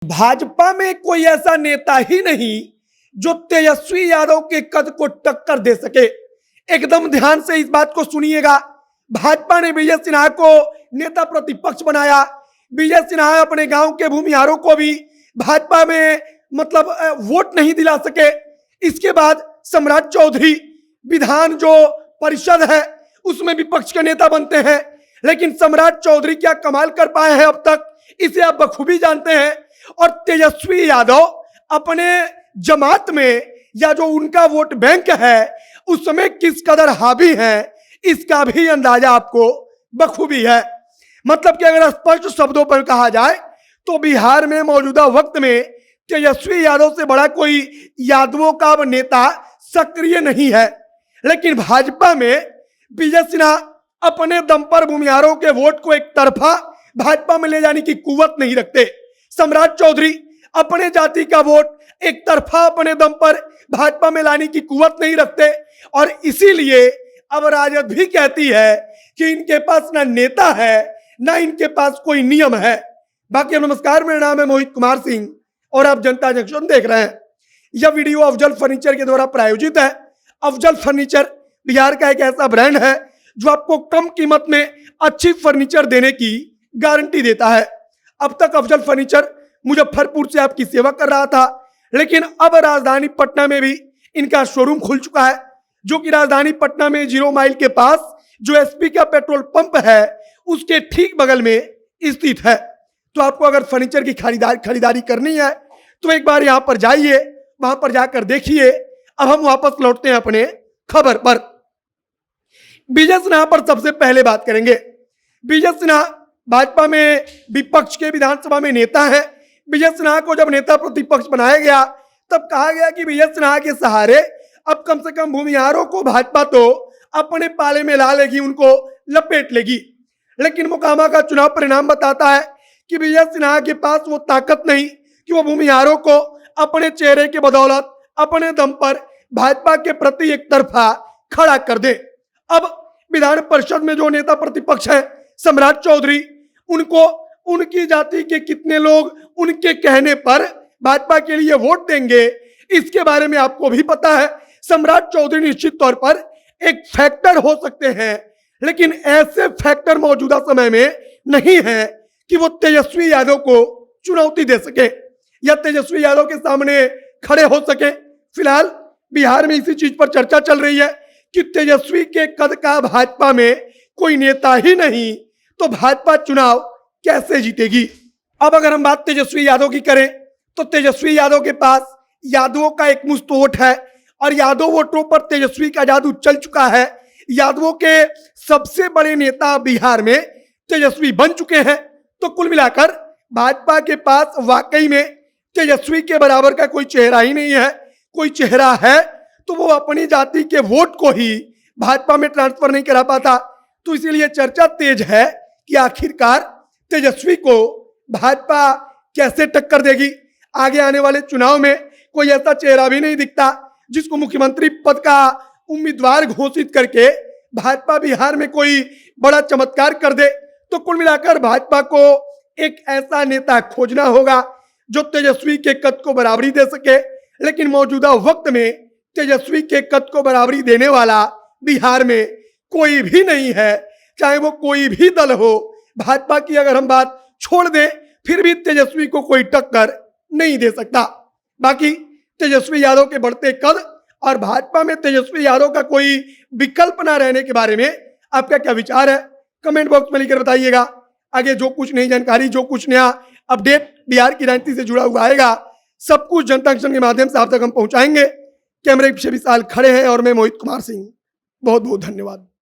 भाजपा में कोई ऐसा नेता ही नहीं जो तेजस्वी यादव के कद को टक्कर दे सके। एकदम ध्यान से इस बात को सुनिएगा। भाजपा ने विजय सिन्हा को नेता प्रतिपक्ष बनाया। विजय सिन्हा अपने गांव के भूमिहारों को भी भाजपा में वोट नहीं दिला सके। इसके बाद सम्राट चौधरी विधान जो परिषद है उसमें विपक्ष के नेता बनते हैं, लेकिन सम्राट चौधरी क्या कमाल कर पाए हैं अब तक, इसे आप बखूबी जानते हैं। और तेजस्वी यादव अपने जमात में या जो उनका वोट बैंक है उसमें किस कदर हावी है, इसका भी अंदाजा आपको बखूबी है। मतलब कि अगर स्पष्ट शब्दों पर कहा जाए तो बिहार में मौजूदा वक्त में तेजस्वी यादव से बड़ा कोई यादवों का नेता सक्रिय नहीं है। लेकिन भाजपा में विजय सिन्हा अपने दम पर भूमिहारों के वोट को एक तरफा भाजपा में ले जाने की कुव्वत नहीं रखते। सम्राट चौधरी अपने जाति का वोट एक तरफा अपने दम पर भाजपा में लाने की कुव्वत नहीं रखते, और इसीलिए अब राजद भी कहती है कि इनके पास ना नेता है ना इनके पास कोई नियम है। बाकी नमस्कार, मेरा नाम है मोहित कुमार सिंह और आप जनता जंक्शन देख रहे हैं। यह वीडियो अफजल फर्नीचर के द्वारा प्रायोजित है। अफजल फर्नीचर बिहार का एक ऐसा ब्रांड है जो आपको कम कीमत में अच्छी फर्नीचर देने की गारंटी देता है। अब तक अफजल फर्नीचर मुजफ्फरपुर से आपकी सेवा कर रहा था, लेकिन अब राजधानी पटना में भी इनका शोरूम खुल चुका है, जो कि राजधानी पटना में 0 माइल के पास जो एसपी का पेट्रोल पंप है उसके ठीक बगल में स्थित है। तो आपको अगर फर्नीचर की खरीदारी करनी है तो एक बार यहाँ पर जाइए, वहां पर जाकर देखिए। अब हम वापस लौटते हैं अपने खबर पर। विजय सिन्हा पर सबसे पहले बात करेंगे। विजय सिन्हा भाजपा में विपक्ष के विधानसभा में नेता है। विजय सिन्हा को जब नेता प्रतिपक्ष बनाया गया तब कहा गया कि विजय सिन्हा के सहारे अब कम से कम भूमिहारों को भाजपा तो अपने पाले में ला लेगी, उनको लपेट लेगी। लेकिन मोकामा का चुनाव परिणाम बताता है कि विजय सिन्हा के पास वो ताकत नहीं कि वो भूमिहारों को अपने चेहरे के बदौलत अपने दम पर भाजपा के प्रति एक तरफा खड़ा कर दे। अब विधान परिषद में जो नेता प्रतिपक्ष है सम्राट चौधरी, उनको उनकी जाति के कितने लोग उनके कहने पर भाजपा के लिए वोट देंगे, इसके बारे में आपको भी पता है। सम्राट चौधरी निश्चित तौर पर एक फैक्टर हो सकते हैं, लेकिन ऐसे फैक्टर मौजूदा समय में नहीं है कि वो तेजस्वी यादव को चुनौती दे सके या तेजस्वी यादव के सामने खड़े हो सके। फिलहाल बिहार में इसी चीज पर चर्चा चल रही है कि तेजस्वी के कद का भाजपा में कोई नेता ही नहीं, तो भाजपा चुनाव कैसे जीतेगी। अब अगर हम बात तेजस्वी यादव की करें तो तेजस्वी यादव के पास यादवों का एक मुश्त वोट है और यादव वोटों पर तेजस्वी का जादू चल चुका है। यादवों के सबसे बड़े नेता बिहार में तेजस्वी बन चुके हैं। तो कुल मिलाकर भाजपा के पास वाकई में तेजस्वी के बराबर का कोई चेहरा ही नहीं है। कोई चेहरा है तो वो अपनी जाति के वोट को ही भाजपा में ट्रांसफर नहीं करा पाता। तो इसीलिए चर्चा तेज है कि आखिरकार तेजस्वी को भाजपा कैसे टक्कर देगी। आगे आने वाले चुनाव में कोई ऐसा चेहरा भी नहीं दिखता जिसको मुख्यमंत्री पद का उम्मीदवार घोषित करके भाजपा बिहार में कोई बड़ा चमत्कार कर दे। तो कुल मिलाकर भाजपा को एक ऐसा नेता खोजना होगा जो तेजस्वी के कद को बराबरी दे सके। लेकिन मौजूदा वक्त में तेजस्वी के कद को बराबरी देने वाला बिहार में कोई भी नहीं है, चाहे वो कोई भी दल हो। भाजपा की अगर हम बात छोड़ दें फिर भी तेजस्वी को कोई टक्कर नहीं दे सकता। बाकी तेजस्वी यादव के बढ़ते कद और भाजपा में तेजस्वी यादव का कोई विकल्प ना रहने के बारे में आपका क्या विचार है, कमेंट बॉक्स में लिखकर बताइएगा। आगे जो कुछ नई जानकारी, जो कुछ नया अपडेट बिहार की राजनीति से जुड़ा हुआ आएगा, सब कुछ जनता जंक्शन के माध्यम से आप तक हम पहुंचाएंगे। कैमरे पीछे विशाल खड़े हैं और मैं मोहित कुमार सिंह। बहुत बहुत धन्यवाद।